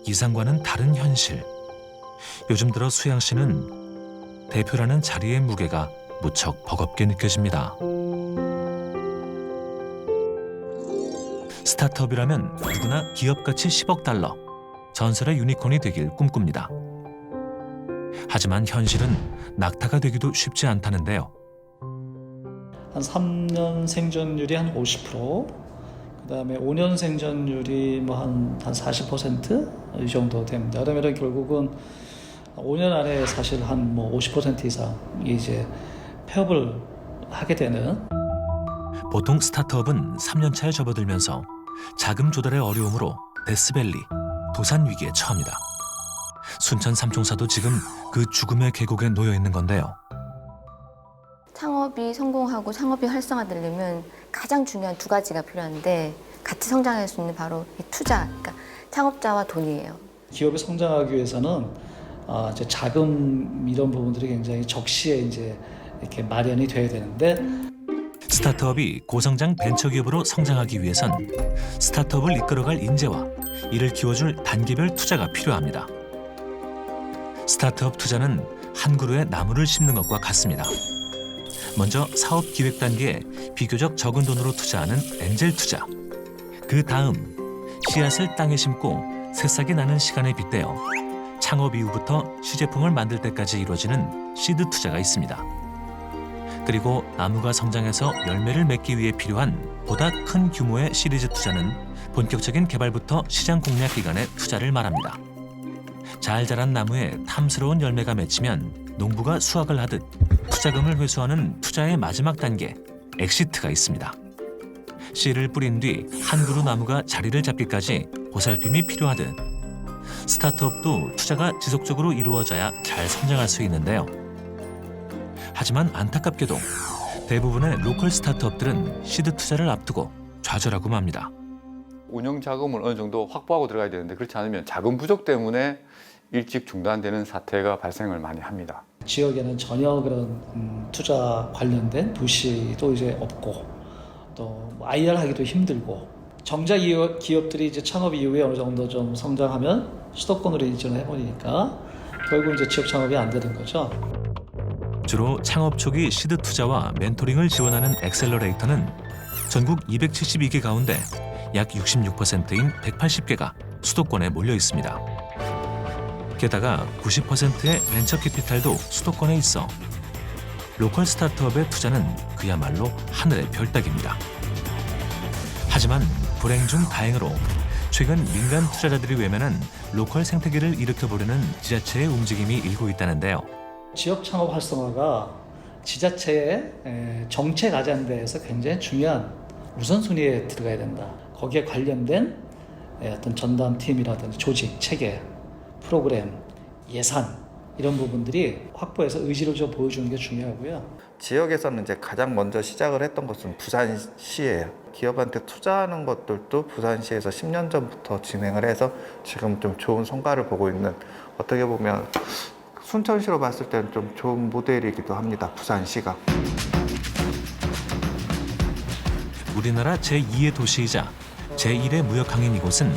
이상과는 다른 현실. 요즘 들어 수양시는 대표라는 자리의 무게가 무척 버겁게 느껴집니다. 스타트업이라면 누구나 기업가치 10억 달러, 전설의 유니콘이 되길 꿈꿉니다. 하지만 현실은 낙타가 되기도 쉽지 않다는데요. 한 3년 생존율이 한 50%, 그다음에 5년 생존율이 뭐 한 40% 이 정도 됩니다. 그러면 결국은 5년 안에 사실 한 뭐 50% 이상이 이제 폐업을 하게 되는. 보통 스타트업은 3년 차에 접어들면서 자금 조달의 어려움으로 데스밸리, 도산 위기에 처합니다. 순천 삼총사도 지금 그 죽음의 계곡에 놓여 있는 건데요. 창업이 성공하고 창업이 활성화되려면 가장 중요한 두 가지가 필요한데 같이 성장할 수 있는 바로 이 투자, 그러니까 창업자와 돈이에요. 기업이 성장하기 위해서는 이제 자금 이런 부분들이 굉장히 적시에 이제 이렇게 마련이 돼야 되는데, 스타트업이 고성장 벤처기업으로 성장하기 위해선 스타트업을 이끌어갈 인재와 이를 키워줄 단계별 투자가 필요합니다. 스타트업 투자는 한 그루의 나무를 심는 것과 같습니다. 먼저 사업 기획 단계에 비교적 적은 돈으로 투자하는 엔젤 투자. 그 다음 씨앗을 땅에 심고 새싹이 나는 시간에 빗대어 창업 이후부터 시제품을 만들 때까지 이루어지는 시드 투자가 있습니다. 그리고 나무가 성장해서 열매를 맺기 위해 필요한 보다 큰 규모의 시리즈 투자는 본격적인 개발부터 시장 공략 기간의 투자를 말합니다. 잘 자란 나무에 탐스러운 열매가 맺히면 농부가 수확을 하듯 투자금을 회수하는 투자의 마지막 단계, 엑시트가 있습니다. 씨를 뿌린 뒤 한 그루 나무가 자리를 잡기까지 보살핌이 필요하듯 스타트업도 투자가 지속적으로 이루어져야 잘 성장할 수 있는데요. 하지만 안타깝게도 대부분의 로컬 스타트업들은 시드 투자를 앞두고 좌절하고 맙니다. 운영 자금을 어느 정도 확보하고 들어가야 되는데 그렇지 않으면 자금 부족 때문에 일찍 중단되는 사태가 발생을 많이 합니다. 지역에는 전혀 그런 투자 관련된 부시도 이제 없고, 또 IR 하기도 힘들고, 정작 기업들이 이제 창업 이후에 어느 정도 좀 성장하면 수도권으로 이전을 해버리니까 결국 이제 지역 창업이 안 되는 거죠. 주로 창업 초기 시드 투자와 멘토링을 지원하는 엑셀러레이터는 전국 272개 가운데 약 66%인 180개가 수도권에 몰려 있습니다. 게다가 90%의 벤처 캐피탈도 수도권에 있어 로컬 스타트업의 투자는 그야말로 하늘의 별 따기입니다. 하지만 불행 중 다행으로 최근 민간 투자자들이 외면한 로컬 생태계를 일으켜보려는 지자체의 움직임이 일고 있다는데요. 지역 창업 활성화가 지자체의 정책 아젠다에서 굉장히 중요한 우선순위에 들어가야 된다. 거기에 관련된 어떤 전담팀이라든지 조직, 체계, 프로그램, 예산 이런 부분들이 확보해서 의지를 좀 보여주는 게 중요하고요. 지역에서는 이제 가장 먼저 시작을 했던 것은 부산시예요. 기업한테 투자하는 것들도 부산시에서 10년 전부터 진행을 해서 지금 좀 좋은 성과를 보고 있는, 어떻게 보면 순천시로 봤을 때는 좀 좋은 모델이기도 합니다. 부산시가. 우리나라 제2의 도시이자 제1의 무역항인 이곳은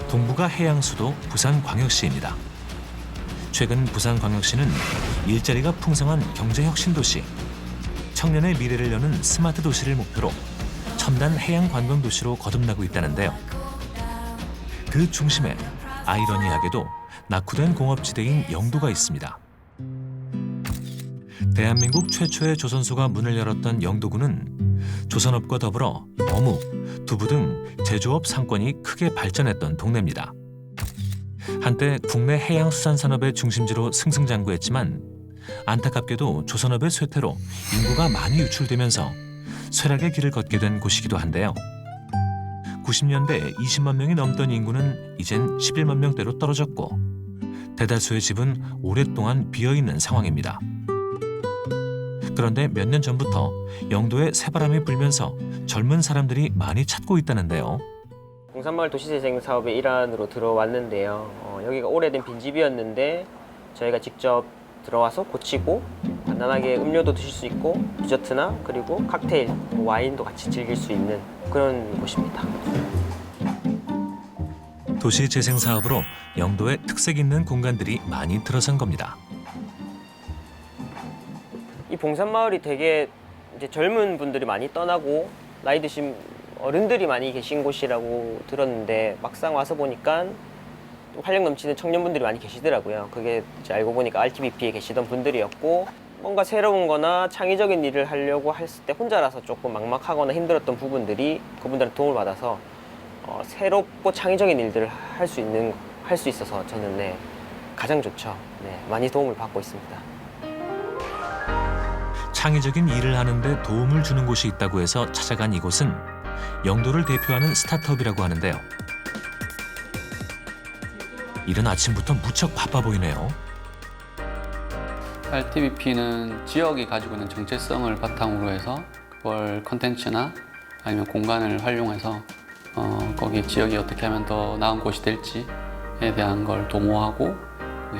동북아 해양수도 부산광역시입니다. 최근 부산광역시는 일자리가 풍성한 경제혁신도시, 청년의 미래를 여는 스마트 도시를 목표로 첨단 해양 관광 도시로 거듭나고 있다는데요. 그 중심에 아이러니하게도 낙후된 공업지대인 영도가 있습니다. 대한민국 최초의 조선소가 문을 열었던 영도군은 조선업과 더불어 어묵, 두부 등 제조업 상권이 크게 발전했던 동네입니다. 한때 국내 해양수산산업의 중심지로 승승장구했지만 안타깝게도 조선업의 쇠퇴로 인구가 많이 유출되면서 쇠락의 길을 걷게 된 곳이기도 한데요. 90년대 20만 명이 넘던 인구는 이젠 11만 명대로 떨어졌고 대다수의 집은 오랫동안 비어있는 상황입니다. 그런데 몇 년 전부터 영도에 새바람이 불면서 젊은 사람들이 많이 찾고 있다는데요. 동산마을 도시재생 사업의 일환으로 들어왔는데요. 여기가 오래된 빈집이었는데 저희가 직접 들어와서 고치고 간단하게 음료도 드실 수 있고 디저트나 그리고 칵테일, 와인도 같이 즐길 수 있는 그런 곳입니다. 도시 재생 사업으로 영도에 특색 있는 공간들이 많이 들어선 겁니다. 이 봉산마을이 되게 이제 젊은 분들이 많이 떠나고 나이 드신 어른들이 많이 계신 곳이라고 들었는데 막상 와서 보니까 활력 넘치는 청년분들이 많이 계시더라고요. 그게 이제 알고 보니까 RTBP에 계시던 분들이었고 뭔가 새로운 거나 창의적인 일을 하려고 했을 때 혼자라서 조금 막막하거나 힘들었던 부분들이 그분들한테 도움을 받아서 새롭고 창의적인 일들을 할 수 있어서 저는 네, 가장 좋죠. 네, 많이 도움을 받고 있습니다. 창의적인 일을 하는데 도움을 주는 곳이 있다고 해서 찾아간 이곳은 영도를 대표하는 스타트업이라고 하는데요. 이른 아침부터 무척 바빠 보이네요. RTBP는 지역이 가지고 있는 정체성을 바탕으로 해서 그걸 컨텐츠나 아니면 공간을 활용해서 거기 지역이 어떻게 하면 더 나은 곳이 될지에 대한 걸 도모하고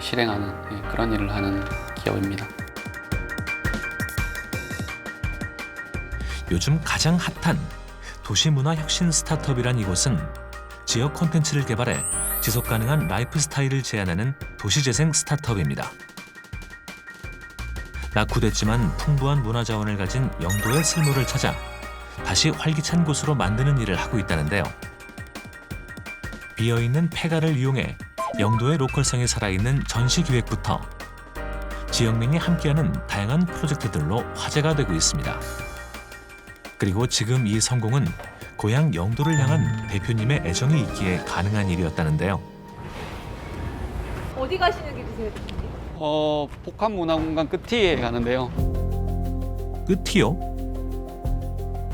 실행하는 그런 일을 하는 기업입니다. 요즘 가장 핫한 도시문화 혁신 스타트업이란 이곳은 지역 콘텐츠를 개발해 지속 가능한 라이프 스타일을 제안하는 도시재생 스타트업입니다. 낙후됐지만 풍부한 문화 자원을 가진 영도의 쓸모를 찾아 다시 활기찬 곳으로 만드는 일을 하고 있다는데요. 비어있는 폐가를 이용해 영도의 로컬성이 살아있는 전시 기획부터 지역민이 함께하는 다양한 프로젝트들로 화제가 되고 있습니다. 그리고 지금 이 성공은 고향 영도를 향한 대표님의 애정이 있기에 가능한 일이었다는데요. 어디 가시는 길이세요, 대표님? 복합문화공간 끝이에 가는데요. 끝이요?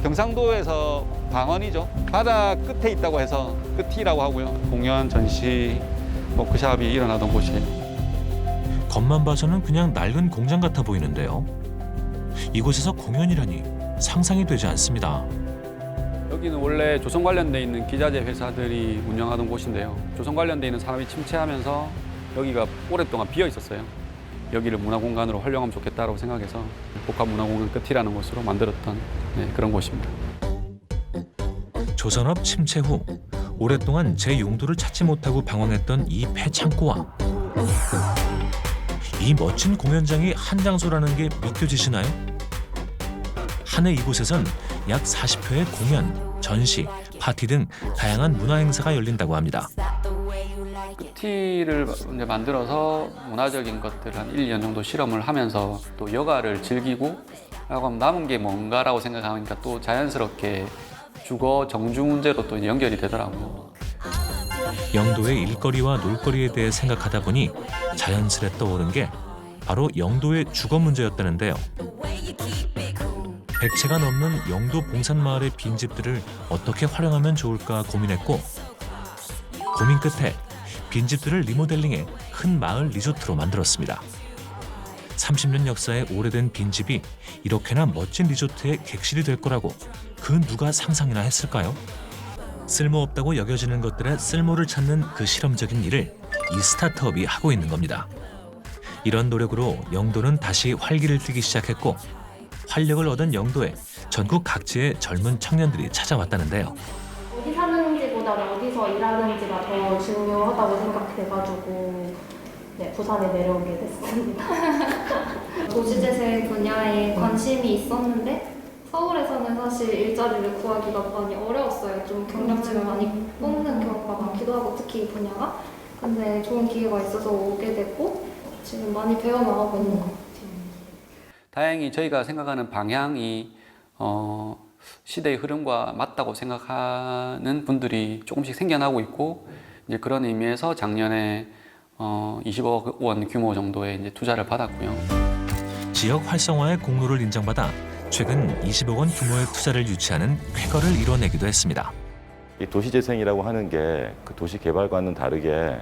경상도에서 방언이죠. 바다 끝에 있다고 해서 끝이라고 하고요. 공연, 전시, 워크숍이 일어나던 곳이에요. 겉만 봐서는 그냥 낡은 공장 같아 보이는데요. 이곳에서 공연이라니 상상이 되지 않습니다. 여기는 원래 조선 관련돼 있는 기자재 회사들이 운영하던 곳인데요. 조선 관련돼 있는 사람이 침체하면서 여기가 오랫동안 비어 있었어요. 여기를 문화공간으로 활용하면 좋겠다고 생각해서 복합문화공간 끝이라는 곳으로 만들었던 그런 곳입니다. 조선업 침체 후 오랫동안 제 용도를 찾지 못하고 방황했던 이 폐창고와 이 멋진 공연장이 한 장소라는 게 믿겨지시나요? 한 해 이곳에선 약 40회의 공연, 전시, 파티 등 다양한 문화 행사가 열린다고 합니다. 끝이를 이제 만들어서 문화적인 것들 한 1, 2년 정도 실험을 하면서 또 여가를 즐기고 라고 하면 남은 게 뭔가라고 생각하니까 또 자연스럽게 주거 정주 문제로 또 연결이 되더라고요. 영도의 일거리와 놀거리에 대해 생각하다 보니 자연스레 떠오른 게 바로 영도의 주거 문제였다는데요. 100채가 넘는 영도 봉산마을의 빈집들을 어떻게 활용하면 좋을까 고민했고 고민 끝에 빈집들을 리모델링해 큰 마을 리조트로 만들었습니다. 30년 역사의 오래된 빈집이 이렇게나 멋진 리조트의 객실이 될 거라고 그 누가 상상이나 했을까요? 쓸모없다고 여겨지는 것들의 쓸모를 찾는 그 실험적인 일을 이 스타트업이 하고 있는 겁니다. 이런 노력으로 영도는 다시 활기를 띠기 시작했고 활력을 얻은 영도에 전국 각지의 젊은 청년들이 찾아왔다는데요. 어디 사는지보다는 어디서 일하는지가 더 중요하다고 생각해가지고 부산에 내려오게 됐습니다. 도시재생 분야에 관심이 있었는데 서울에서는 사실 일자리를 구하기가 많이 어려웠어요. 좀 경력직을 많이 뽑는 경우가 많기도 하고 특히 이 분야가. 근데 좋은 기회가 있어서 오게 됐고 지금 많이 배워나가고 있는 것 같아요. 다행히 저희가 생각하는 방향이 시대의 흐름과 맞다고 생각하는 분들이 조금씩 생겨나고 있고 이제 그런 의미에서 작년에 20억 원 규모 정도의 이제 투자를 받았고요. 지역 활성화의 공로를 인정받아 최근 20억 원 규모의 투자를 유치하는 쾌거를 이뤄내기도 했습니다. 이 도시재생이라고 하는 게 그 도시 개발과는 다르게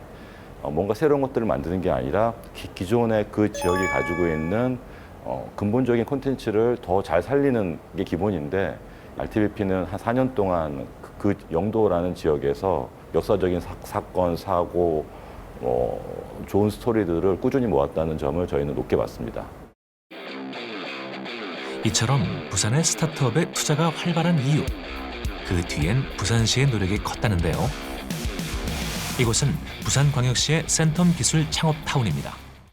뭔가 새로운 것들을 만드는 게 아니라 기존의 그 지역이 가지고 있는 근본적인 콘텐츠를 더 잘 살리는 게 기본인데 RTBP는 한 4년 동안 그 영도라는 지역에서 역사적인 사건, 사고, 좋은 스토리들을 꾸준히 모았다는 점을 저희는 높게 봤습니다. 이처럼 부산의 스타트업에 투자가 활발한 이유, 그 뒤엔 부산시의 노력이 컸다는데요. 이곳은 부산광역시의 센텀 기술 창업타운입니다.